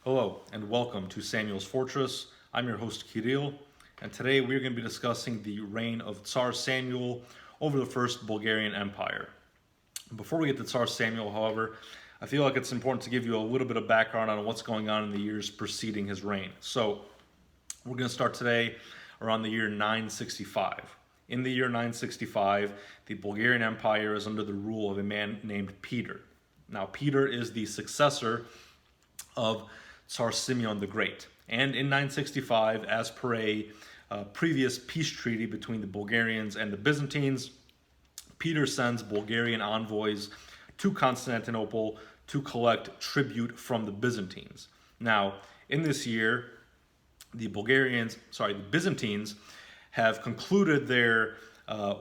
Hello and welcome to Samuel's Fortress. I'm your host Kirill, and today we're going to be discussing the reign of Tsar Samuel over the First Bulgarian Empire. Before we get to Tsar Samuel, however, I feel like it's important to give you a little bit of background on what's going on in the years preceding his reign. So, we're going to start today around the year 965. In the year 965, the Bulgarian Empire is under the rule of a man named Peter. Now, Peter is the successor of Tsar Simeon the Great. And in 965, as per a previous peace treaty between the Bulgarians and the Byzantines, Peter sends Bulgarian envoys to Constantinople to collect tribute from the Byzantines. Now, in this year, the Byzantines have concluded their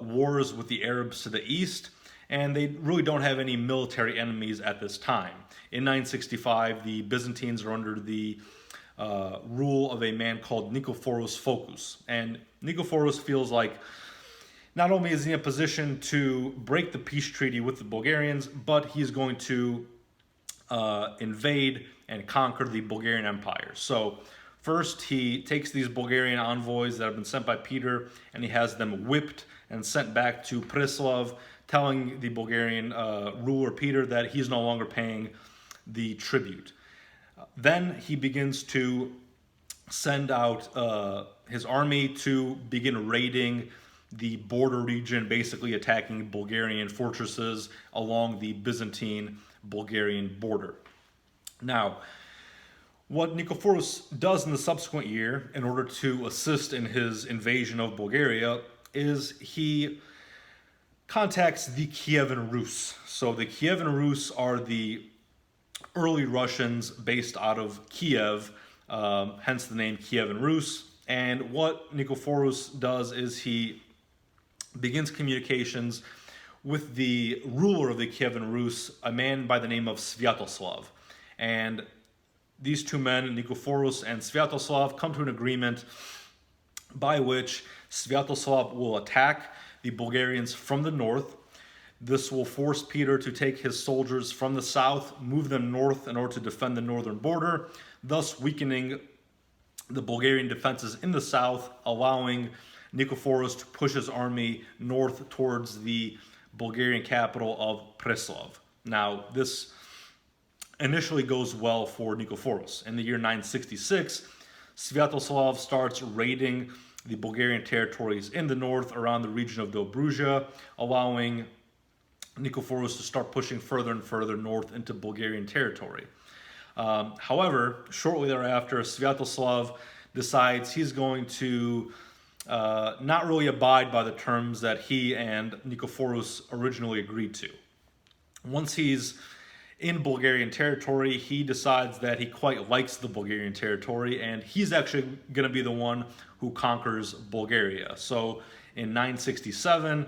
wars with the Arabs to the east, and they really don't have any military enemies at this time. In 965, the Byzantines are under the rule of a man called Nikephoros Phocas. And Nikephoros feels like not only is he in a position to break the peace treaty with the Bulgarians, but he's going to invade and conquer the Bulgarian Empire. So first, he takes these Bulgarian envoys that have been sent by Peter, and he has them whipped and sent back to Preslav, telling the Bulgarian ruler Peter that he's no longer paying the tribute. Then he begins to send out his army to begin raiding the border region, basically attacking Bulgarian fortresses along the Byzantine-Bulgarian border. Now, what Nikephoros does in the subsequent year in order to assist in his invasion of Bulgaria is he contacts the Kievan Rus. So the Kievan Rus are the early Russians based out of Kiev, hence the name Kievan Rus. And what Nikephoros does is he begins communications with the ruler of the Kievan Rus, a man by the name of Sviatoslav. And these two men, Nikephoros and Sviatoslav, come to an agreement by which Sviatoslav will attack the Bulgarians from the north. This will force Peter to take his soldiers from the south, move them north in order to defend the northern border, thus weakening the Bulgarian defenses in the south, allowing Nikephoros to push his army north towards the Bulgarian capital of Preslav. Now, this initially goes well for Nikephoros. In the year 966, Sviatoslav starts raiding the Bulgarian territories in the north around the region of Dobruja, allowing Nikephoros to start pushing further and further north into Bulgarian territory. However, shortly thereafter, Sviatoslav decides he's going to not really abide by the terms that he and Nikephoros originally agreed to. Once he's in Bulgarian territory, he decides that he quite likes the Bulgarian territory, and he's actually going to be the one who conquers Bulgaria. So in 967,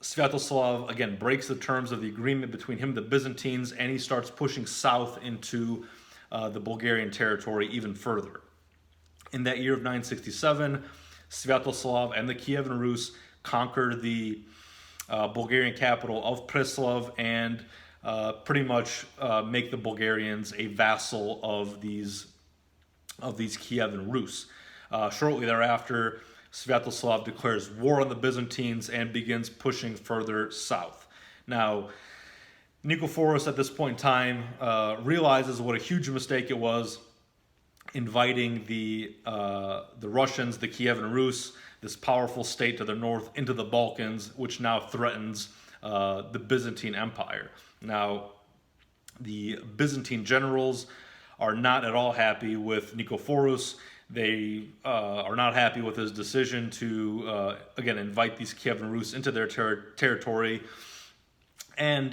Sviatoslav again breaks the terms of the agreement between him and the Byzantines, and he starts pushing south into the Bulgarian territory even further. In that year of 967, Sviatoslav and the Kievan Rus conquer the Bulgarian capital of Preslav and pretty much make the Bulgarians a vassal of these Kievan Rus. Shortly thereafter, Sviatoslav declares war on the Byzantines and begins pushing further south. Now, Nikephoros at this point in time realizes what a huge mistake it was inviting the Russians, the Kievan Rus, this powerful state to the north, into the Balkans, which now threatens the Byzantine Empire. Now, the Byzantine generals are not at all happy with Nikephoros. They are not happy with his decision to, again, invite these Kievan Rus into their territory. And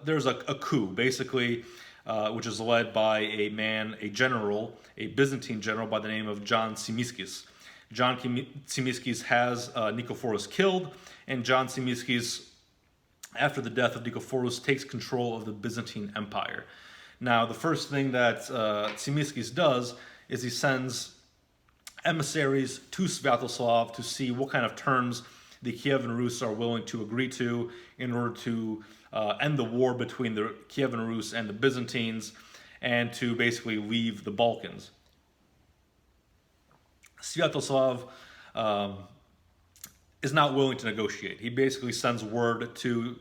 there's a coup, basically, which is led by a Byzantine general by the name of John Tzimiskis. John Tzimiskis has Nikephoros killed, and John Tzimiskis, after the death of Nikephoros, takes control of the Byzantine Empire. Now, the first thing that Tzimiskis does is he sends emissaries to Sviatoslav to see what kind of terms the Kievan Rus are willing to agree to in order to end the war between the Kievan Rus and the Byzantines. and to basically leave the Balkans. Sviatoslav is not willing to negotiate. He basically sends word to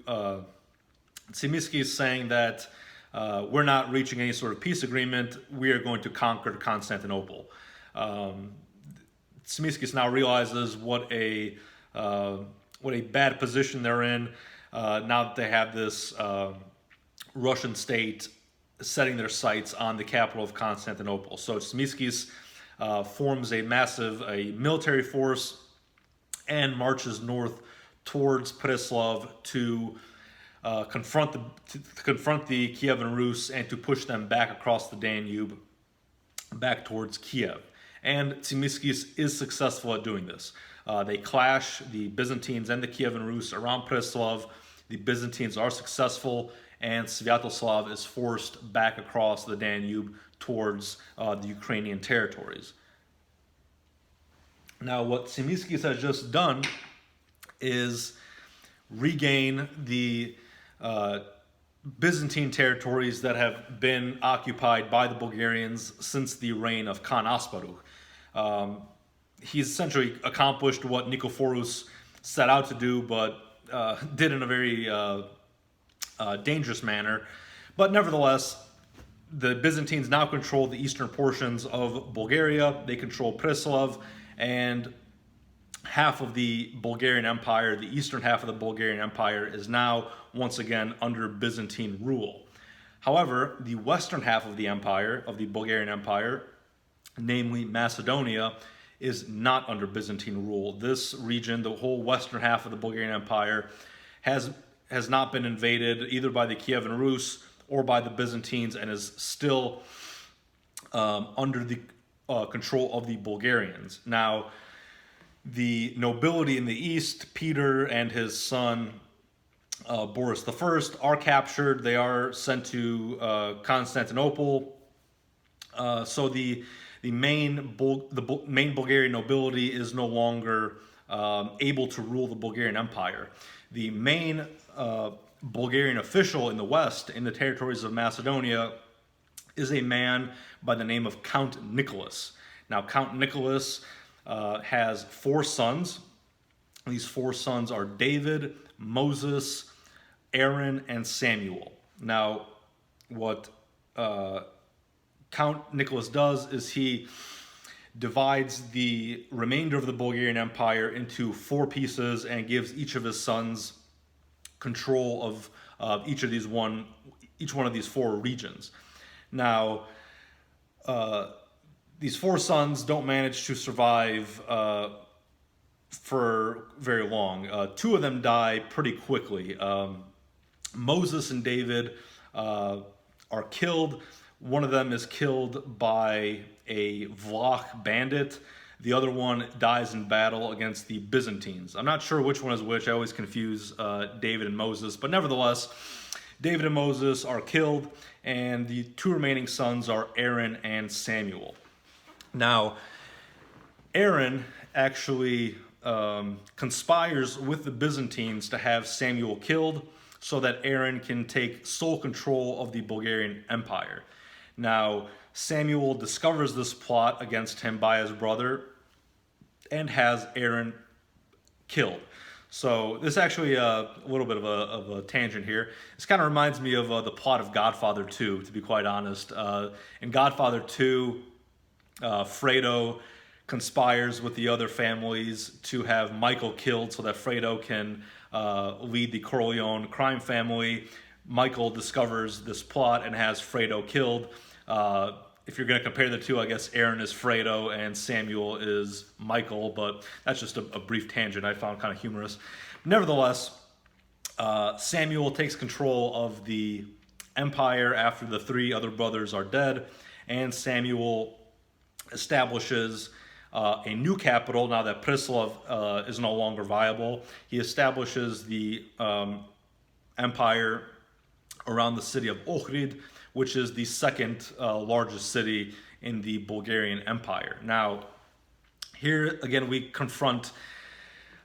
Tzimiskis saying that we're not reaching any sort of peace agreement. We are going to conquer Constantinople. Tzimiskis now realizes what a bad position they're in now that they have this Russian state setting their sights on the capital of Constantinople. So Tzimiskis forms a military force and marches north towards Preslav to confront the Kievan Rus and to push them back across the Danube, back towards Kiev. And Tzimiskis is successful at doing this. They clash, the Byzantines and the Kievan Rus, around Preslav. The Byzantines are successful, and Sviatoslav is forced back across the Danube towards the Ukrainian territories. Now, what Tzimiskis has just done is regain the Byzantine territories that have been occupied by the Bulgarians since the reign of Khan Asparuh. He's essentially accomplished what Nicephorus set out to do, but did in a very dangerous manner. But nevertheless, the Byzantines now control the eastern portions of Bulgaria. They control Preslav, and half of the Bulgarian Empire, the eastern half of the Bulgarian Empire, is now once again under Byzantine rule. However, the western half of the empire, of the Bulgarian Empire, namely Macedonia, is not under Byzantine rule. This region, the whole western half of the Bulgarian Empire, has not been invaded either by the Kievan Rus or by the Byzantines, and is still under the control of the Bulgarians. Now, the nobility in the east, Peter and his son Boris I, are captured. They are sent to Constantinople. So the main Bulgarian nobility is no longer able to rule the Bulgarian Empire. The main Bulgarian official in the west, in the territories of Macedonia, is a man by the name of Count Nicholas. Now, Count Nicholas has 4 sons. These 4 sons are David, Moses, Aaron, and Samuel. Now, what Count Nicholas does is he divides the remainder of the Bulgarian Empire into 4 pieces and gives each of his sons control of each one of these 4 regions. Now, these 4 sons don't manage to survive for very long. 2 of them die pretty quickly. Moses and David are killed. One of them is killed by a Vlach bandit. The other one dies in battle against the Byzantines. I'm not sure which one is which. I always confuse David and Moses. But nevertheless, David and Moses are killed, and the 2 remaining sons are Aaron and Samuel. Now, Aaron actually conspires with the Byzantines to have Samuel killed so that Aaron can take sole control of the Bulgarian Empire. Now, Samuel discovers this plot against him by his brother and has Aaron killed. So this is actually a little bit of a tangent here. This kind of reminds me of the plot of Godfather 2, to be quite honest. In Godfather 2, Fredo conspires with the other families to have Michael killed so that Fredo can lead the Corleone crime family. Michael discovers this plot and has Fredo killed. If you're going to compare the two, I guess Aaron is Fredo and Samuel is Michael, but that's just a brief tangent I found kind of humorous. Nevertheless, Samuel takes control of the empire after the 3 other brothers are dead, and Samuel establishes a new capital now that Preslav is no longer viable. He establishes the empire around the city of Ohrid, which is the second largest city in the Bulgarian Empire. Now, here again we confront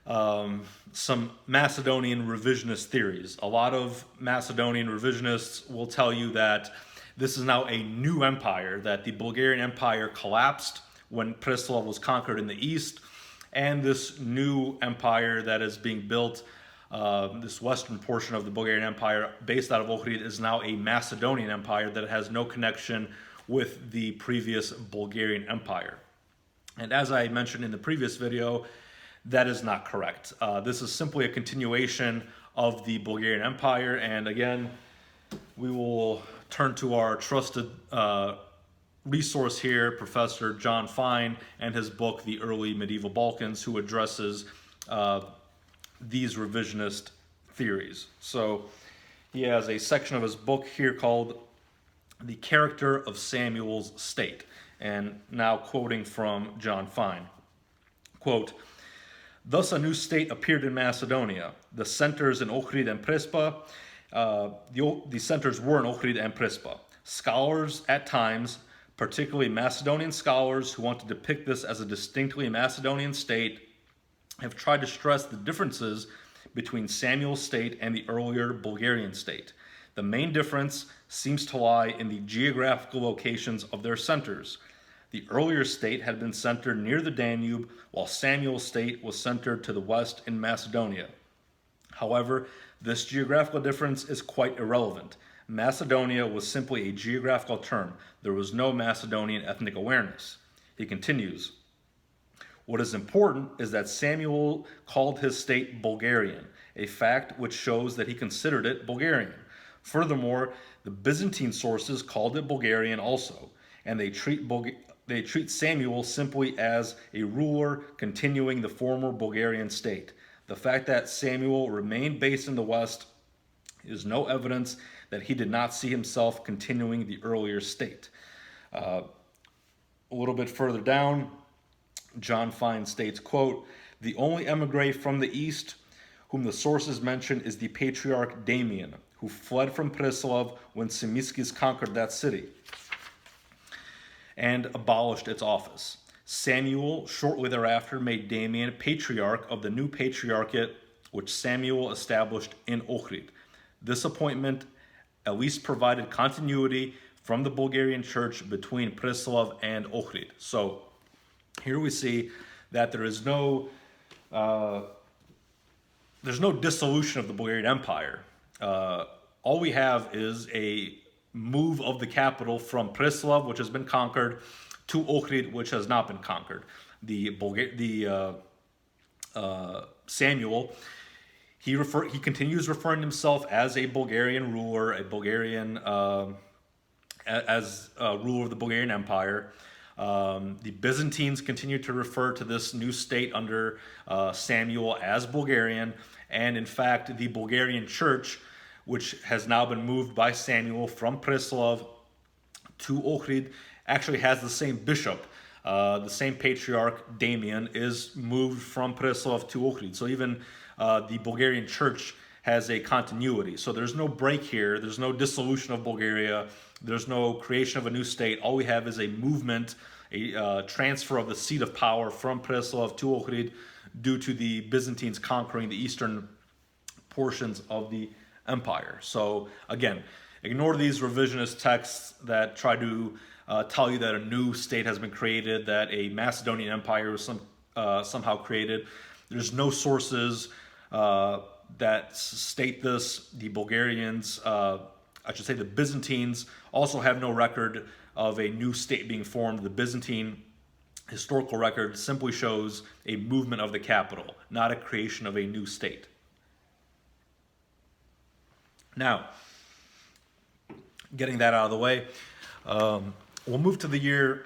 some Macedonian revisionist theories. A lot of Macedonian revisionists will tell you that This is now a new empire, that the Bulgarian Empire collapsed when Preslav was conquered in the east, and this new empire that is being built, this western portion of the Bulgarian Empire based out of Ohrid, is now a Macedonian empire that has no connection with the previous Bulgarian Empire. And as I mentioned in the previous video, that is not correct. This is simply a continuation of the Bulgarian Empire, and again, we will turn to our trusted resource here, Professor John Fine, and his book, The Early Medieval Balkans, who addresses these revisionist theories. So he has a section of his book here called The Character of Samuel's State. And now quoting from John Fine, quote, "Thus a new state appeared in Macedonia. The centers in Ohrid and Prespa, the centers were in Ohrid and Prespa. Scholars at times, particularly Macedonian scholars who want to depict this as a distinctly Macedonian state, have tried to stress the differences between Samuel's state and the earlier Bulgarian state. The main difference seems to lie in the geographical locations of their centers. The earlier state had been centered near the Danube, while Samuel's state was centered to the west in Macedonia. However, this geographical difference is quite irrelevant. Macedonia was simply a geographical term. There was no Macedonian ethnic awareness." He continues, "What is important is that Samuel called his state Bulgarian, a fact which shows that he considered it Bulgarian. Furthermore, the Byzantine sources called it Bulgarian also, and they treat Samuel simply as a ruler continuing the former Bulgarian state. The fact that Samuel remained based in the West is no evidence that he did not see himself continuing the earlier state." A little bit further down, John Fine states, quote, "The only emigre from the east whom the sources mention is the patriarch Damian, who fled from Preslav when Simiskis conquered that city and abolished its office. Samuel shortly thereafter made Damian patriarch of the new patriarchate which Samuel established in Ohrid. This appointment at least provided continuity from the Bulgarian church between Preslav and Ohrid." So here we see that there's no dissolution of the Bulgarian Empire. All we have is a move of the capital from Preslav, which has been conquered, to Ohrid, which has not been conquered. Samuel, he continues referring to himself as a Bulgarian ruler, a Bulgarian as ruler of the Bulgarian Empire. The Byzantines continue to refer to this new state under Samuel as Bulgarian, and in fact, the Bulgarian church, which has now been moved by Samuel from Preslav to Ohrid, actually has the same bishop. The same patriarch, Damian, is moved from Preslav to Ohrid. So even the Bulgarian church has a continuity. So there's no break here. There's no dissolution of Bulgaria. There's no creation of a new state. All we have is a movement, a transfer of the seat of power from Preslav to Ohrid due to the Byzantines conquering the eastern portions of the empire. So again, ignore these revisionist texts that try to tell you that a new state has been created, that a Macedonian empire was somehow created. There's no sources that state this. The Bulgarians, the Byzantines, also have no record of a new state being formed. The Byzantine historical record simply shows a movement of the capital, not a creation of a new state. Now, getting that out of the way, we'll move to the year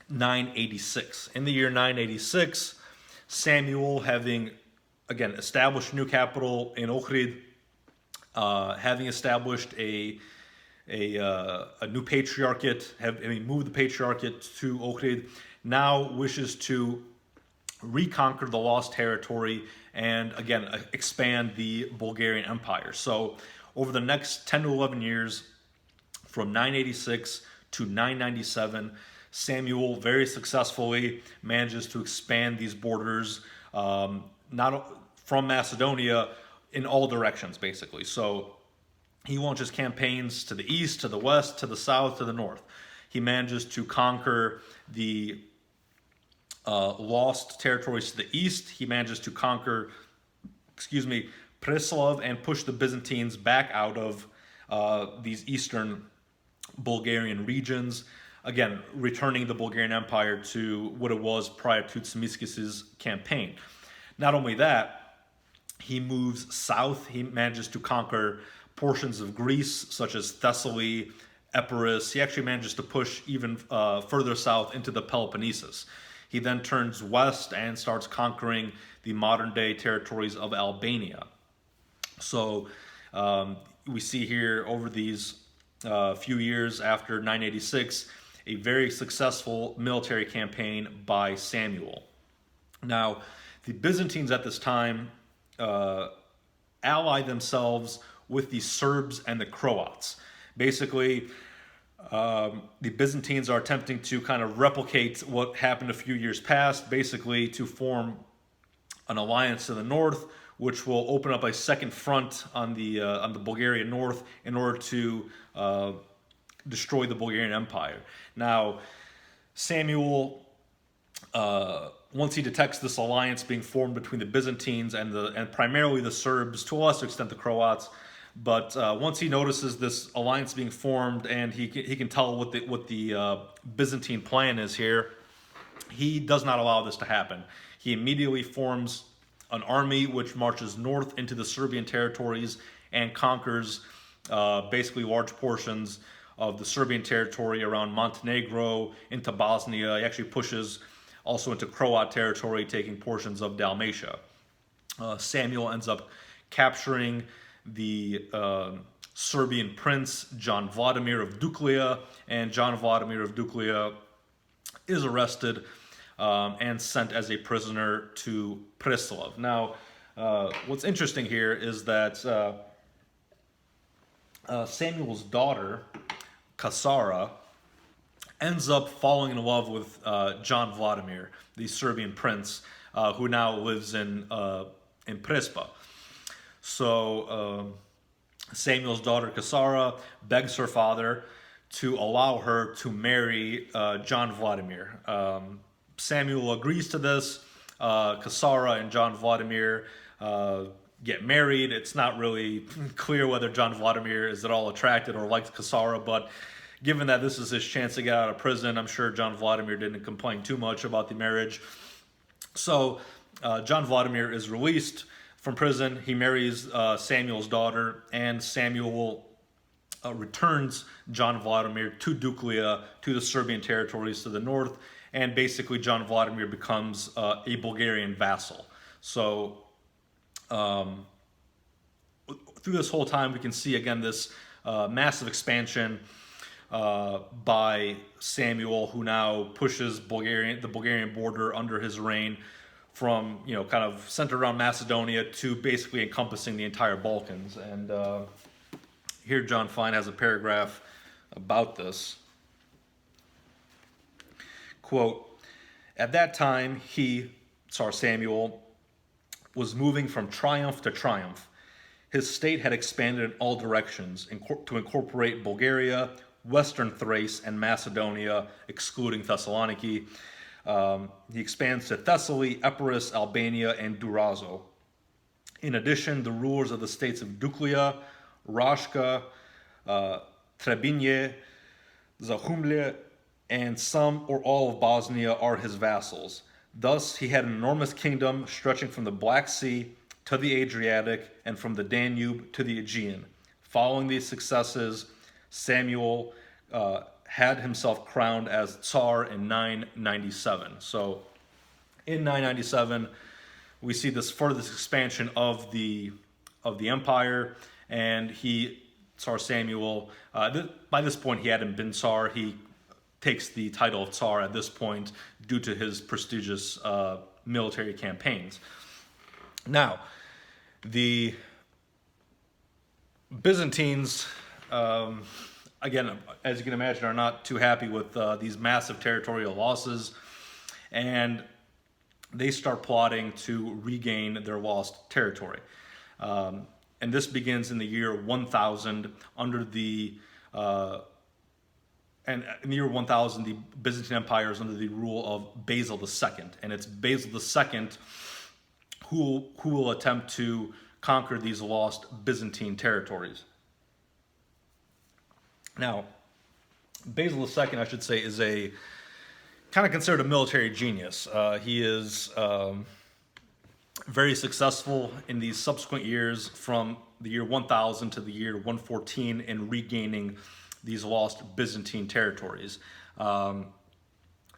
986. In the year 986, Samuel, having, again, established a new capital in Ohrid, having established a new patriarchate, having moved the patriarchate to Ohrid, now wishes to reconquer the lost territory and, again, expand the Bulgarian Empire. So over the next 10 to 11 years, from 986 to 997, Samuel very successfully manages to expand these borders, not from Macedonia, in all directions, basically. So he launches campaigns to the east, to the west, to the south, to the north. He manages to conquer the lost territories to the east. He manages to conquer, Preslav, and push the Byzantines back out of these eastern Bulgarian regions. Again, returning the Bulgarian Empire to what it was prior to Tsimiskis's campaign. Not only that, he moves south. He manages to conquer portions of Greece, such as Thessaly, Epirus. He actually manages to push even further south into the Peloponnesus. He then turns west and starts conquering the modern-day territories of Albania. So we see here over these few years after 986, a very successful military campaign by Samuel. Now, the Byzantines at this time allied themselves with the Serbs and the Croats. Basically, the Byzantines are attempting to kind of replicate what happened a few years past, basically to form an alliance to the north, which will open up a second front on the Bulgarian north in order to destroy the Bulgarian Empire. Now, Samuel, once he detects this alliance being formed between the Byzantines and primarily the Serbs, to a lesser extent the Croats, but once he notices this alliance being formed and he can tell what the Byzantine plan is here, he does not allow this to happen. He immediately forms an army which marches north into the Serbian territories and conquers basically large portions of the Serbian territory around Montenegro, into Bosnia. He actually pushes also into Croat territory, taking portions of Dalmatia. Samuel ends up capturing the Serbian prince, John Vladimir of Duklja, and John Vladimir of Duklja is arrested and sent as a prisoner to Preslav. Now, what's interesting here is that Samuel's daughter, Kasara, ends up falling in love with John Vladimir, the Serbian prince, who now lives in Prespa. So Samuel's daughter, Kasara, begs her father to allow her to marry John Vladimir. Samuel agrees to this. Kasara and John Vladimir get married. It's not really clear whether John Vladimir is at all attracted or likes Kasara, but given that this is his chance to get out of prison, I'm sure John Vladimir didn't complain too much about the marriage. So John Vladimir is released from prison. He marries Samuel's daughter, and Samuel returns John Vladimir to Duklja, to the Serbian territories to the north, and basically John Vladimir becomes a Bulgarian vassal. So through this whole time, we can see again this massive expansion by Samuel, who now pushes the Bulgarian border under his reign from, kind of centered around Macedonia to basically encompassing the entire Balkans. And here John Fine has a paragraph about this. Quote, "At that time, Tsar Samuel, was moving from triumph to triumph. His state had expanded in all directions to incorporate Bulgaria, Western Thrace, and Macedonia, excluding Thessaloniki. He expands to Thessaly, Epirus, Albania, and Durazzo. In addition, the rulers of the states of Duklja, Rashka, Trebinje, Zahumlje, and some or all of Bosnia are his vassals. Thus, he had an enormous kingdom stretching from the Black Sea to the Adriatic and from the Danube to the Aegean. Following these successes, Samuel had himself crowned as Tsar in 997. So, in 997, we see this further expansion of the empire, and Tsar Samuel, by this point he hadn't been Tsar. He takes the title of Tsar at this point due to his prestigious military campaigns. Now, the Byzantines, again, as you can imagine, are not too happy with these massive territorial losses, and they start plotting to regain their lost territory. and this begins in the year 1000 under the and in the year 1000, the Byzantine Empire is under the rule of Basil II, and it's Basil II who will attempt to conquer these lost Byzantine territories. Now, Basil II, I should say, is a kind of considered a military genius. He is very successful in these subsequent years from the year 1000 to the year 114 in regaining these lost Byzantine territories.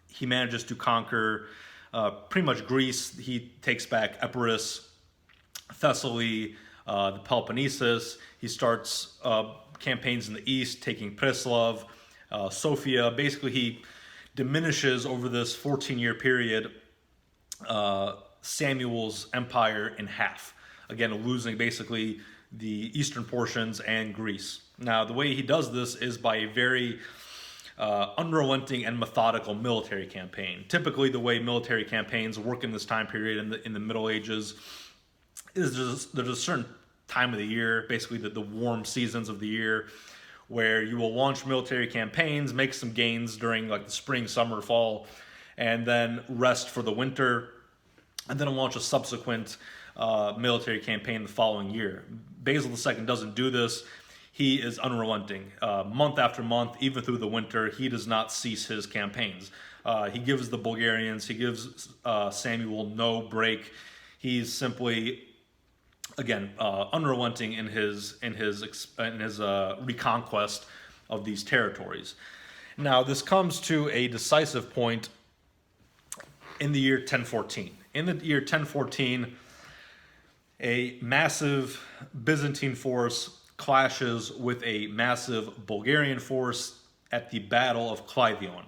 He manages to conquer pretty much Greece. He takes back Epirus, Thessaly, the Peloponnesus. He starts campaigns in the east, taking Preslav, Sofia. Basically, he diminishes over this 14-year period Samuel's empire in half. Again, losing basically the eastern portions and Greece. Now, the way he does this is by a very unrelenting and methodical military campaign. Typically, the way military campaigns work in this time period in the Middle Ages is there's a certain time of the year, basically the warm seasons of the year, where you will launch military campaigns, make some gains during like the spring, summer, fall, and then rest for the winter, and then launch a subsequent military campaign the following year. Basil II doesn't do this. He is unrelenting. Month after month, even through the winter, he does not cease his campaigns. He gives the Bulgarians, he gives Samuel no break. He's simply, again, unrelenting in his reconquest of these territories. Now, this comes to a decisive point in the year 1014. In the year 1014, a massive Byzantine force clashes with a massive Bulgarian force at the Battle of Klydion.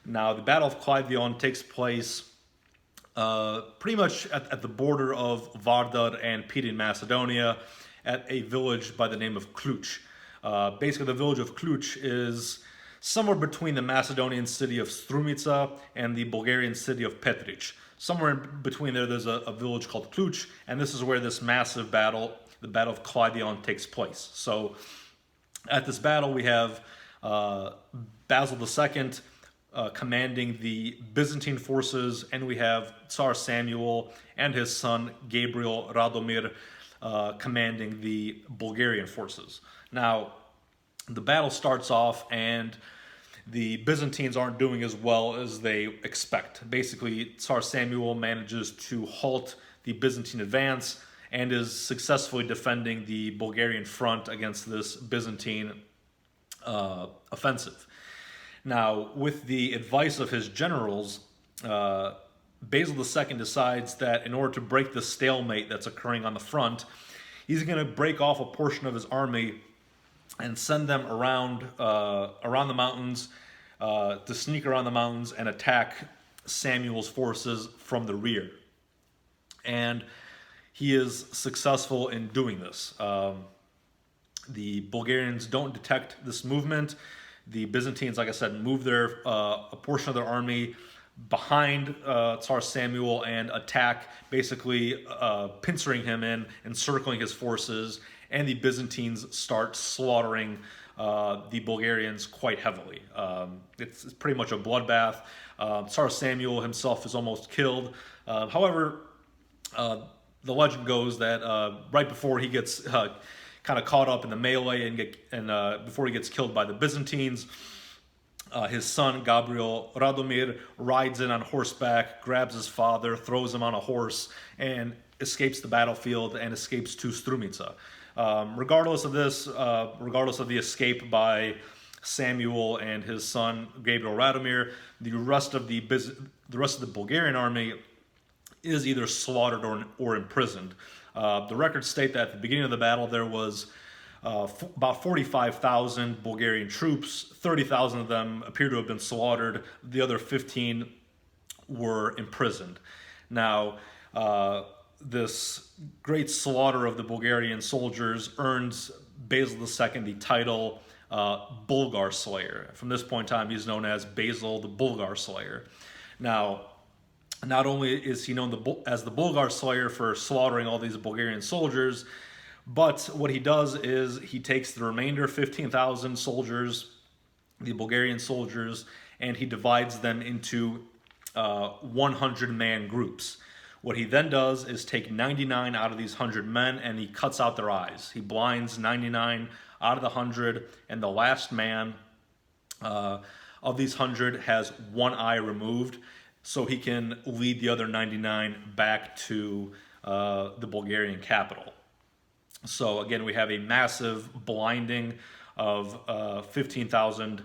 Now, the Battle of Klydion takes place pretty much at the border of Vardar and Pirin, Macedonia, at a village by the name of Cluj. Basically, the village of Cluj is somewhere between the Macedonian city of Strumica and the Bulgarian city of Petric. Somewhere in between there's a village called Cluj, and this is where this massive battle, the Battle of Klydion, takes place. So at this battle, we have Basil II commanding the Byzantine forces, and we have Tsar Samuel and his son Gabriel Radomir commanding the Bulgarian forces. Now, the battle starts off, and the Byzantines aren't doing as well as they expect. Basically, Tsar Samuel manages to halt the Byzantine advance and is successfully defending the Bulgarian front against this Byzantine offensive. Now, with the advice of his generals, Basil II decides that in order to break the stalemate that's occurring on the front, he's going to break off a portion of his army and send them around the mountains to sneak around the mountains and attack Samuel's forces from the rear. And he is successful in doing this. The Bulgarians don't detect this movement. The Byzantines, like I said, move a portion of their army behind Tsar Samuel and attack, basically pincering him in, encircling his forces, and the Byzantines start slaughtering the Bulgarians quite heavily. It's pretty much a bloodbath. Tsar Samuel himself is almost killed. However, the legend goes that right before he gets kind of caught up in the melee and before he gets killed by the Byzantines, his son Gabriel Radomir rides in on horseback, grabs his father, throws him on a horse, and escapes the battlefield and escapes to Strumica. Regardless of this, regardless of the escape by Samuel and his son Gabriel Radomir, the rest of the Bulgarian army is either slaughtered or imprisoned. The records state that at the beginning of the battle there was about 45,000 Bulgarian troops. 30,000 of them appear to have been slaughtered. The other 15 were imprisoned. Now, this great slaughter of the Bulgarian soldiers earns Basil II the title Bulgar Slayer. From this point in time, he's known as Basil the Bulgar Slayer. Now, not only is he known as the Bulgar Slayer for slaughtering all these Bulgarian soldiers, But what he does is he takes the remainder 15,000 soldiers, the Bulgarian soldiers, and he divides them into 100-man groups. What he then does is take 99 out of these 100 men and he cuts out their eyes. He blinds 99 out of the 100, and the last man of these 100 has one eye removed, so he can lead the other 99 back to the Bulgarian capital. So again, we have a massive blinding of 15,000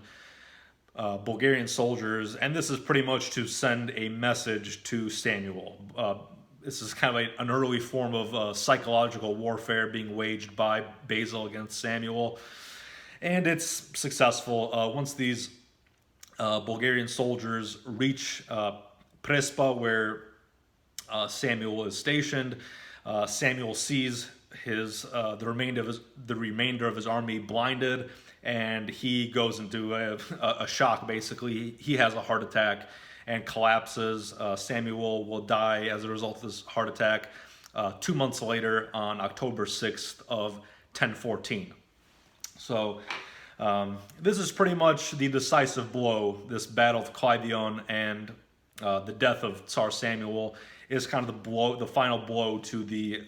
Bulgarian soldiers, and this is pretty much to send a message to Samuel. This is kind of an early form of psychological warfare being waged by Basil against Samuel, and it's successful. Once these Bulgarian soldiers reach Prespa, where Samuel is stationed, Samuel sees the remainder of his army blinded, and he goes into a shock. Basically, he has a heart attack and collapses. Samuel will die as a result of this heart attack 2 months later on October 6th of 1014. So this is pretty much the decisive blow. This battle of Klydion and the death of Tsar Samuel is kind of the final blow to the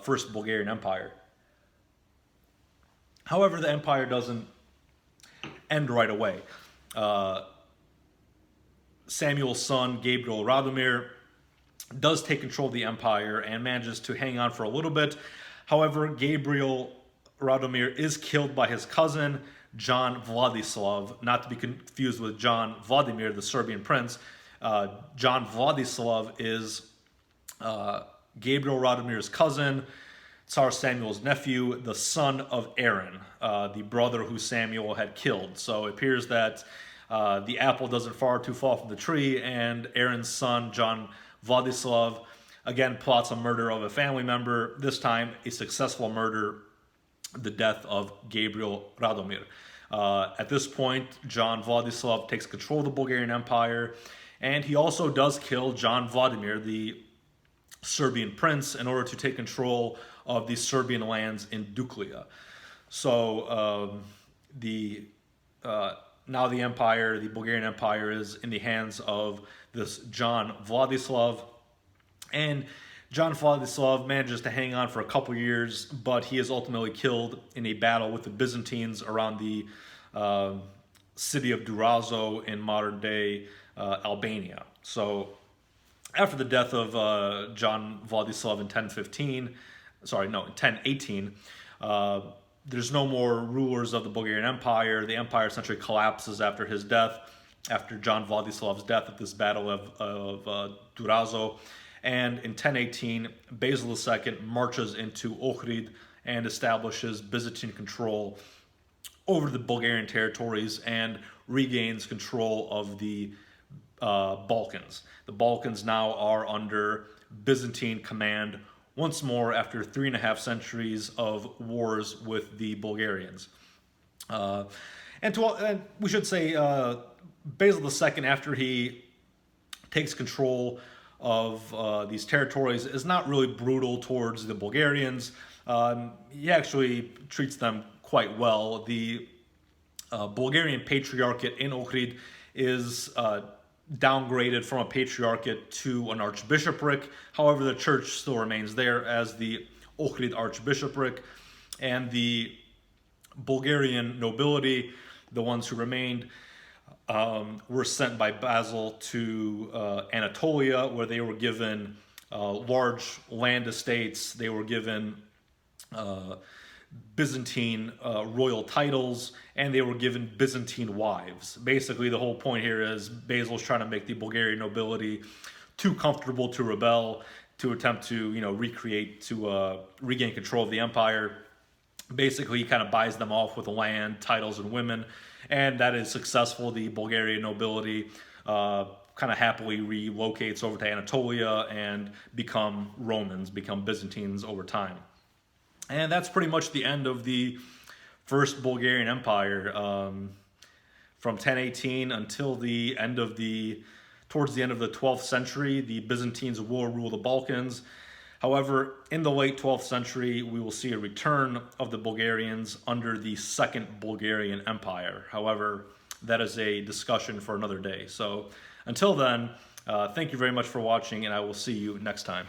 First Bulgarian Empire. However, the empire doesn't end right away. Samuel's son, Gabriel Radomir, does take control of the empire and manages to hang on for a little bit. However, Gabriel Radomir is killed by his cousin, John Vladislav, not to be confused with John Vladimir, the Serbian prince. John Vladislav is Gabriel Radomir's cousin, Tsar Samuel's nephew, the son of Aaron, the brother who Samuel had killed. So it appears that the apple doesn't far too fall from the tree, and Aaron's son, John Vladislav, again plots a murder of a family member, this time a successful murder, the death of Gabriel Radomir. At this point, John Vladislav takes control of the Bulgarian Empire, and he also does kill John Vladimir, the Serbian prince, in order to take control of the Serbian lands in Duklia. So now the empire, the Bulgarian Empire, is in the hands of this John Vladislav, and John Vladislav manages to hang on for a couple years, but he is ultimately killed in a battle with the Byzantines around the city of Durazo in modern-day Albania. So after the death of John Vladislav in 1018, there's no more rulers of the Bulgarian Empire. The empire essentially collapses after his death, after John Vladislav's death at this battle of Durazo. And in 1018, Basil II marches into Ohrid and establishes Byzantine control over the Bulgarian territories and regains control of the Balkans. The Balkans now are under Byzantine command once more after 3.5 centuries of wars with the Bulgarians. And we should say Basil II, after he takes control of these territories, is not really brutal towards the Bulgarians. He actually treats them quite well. The Bulgarian Patriarchate in Ohrid is downgraded from a patriarchate to an archbishopric. However, the church still remains there as the Ohrid Archbishopric, and the Bulgarian nobility, the ones who remained, were sent by Basil to Anatolia, where they were given large land estates. They were given Byzantine royal titles, and they were given Byzantine wives. Basically, the whole point here is Basil's trying to make the Bulgarian nobility too comfortable to rebel, to attempt to, regain control of the empire. Basically, he kind of buys them off with land, titles, and women, and that is successful. The Bulgarian nobility kind of happily relocates over to Anatolia and become Romans, become Byzantines over time. And that's pretty much the end of the First Bulgarian Empire. From 1018 until towards the end of the 12th century, the Byzantines will rule the Balkans. However, in the late 12th century, we will see a return of the Bulgarians under the Second Bulgarian Empire. However, that is a discussion for another day. So until then, thank you very much for watching, and I will see you next time.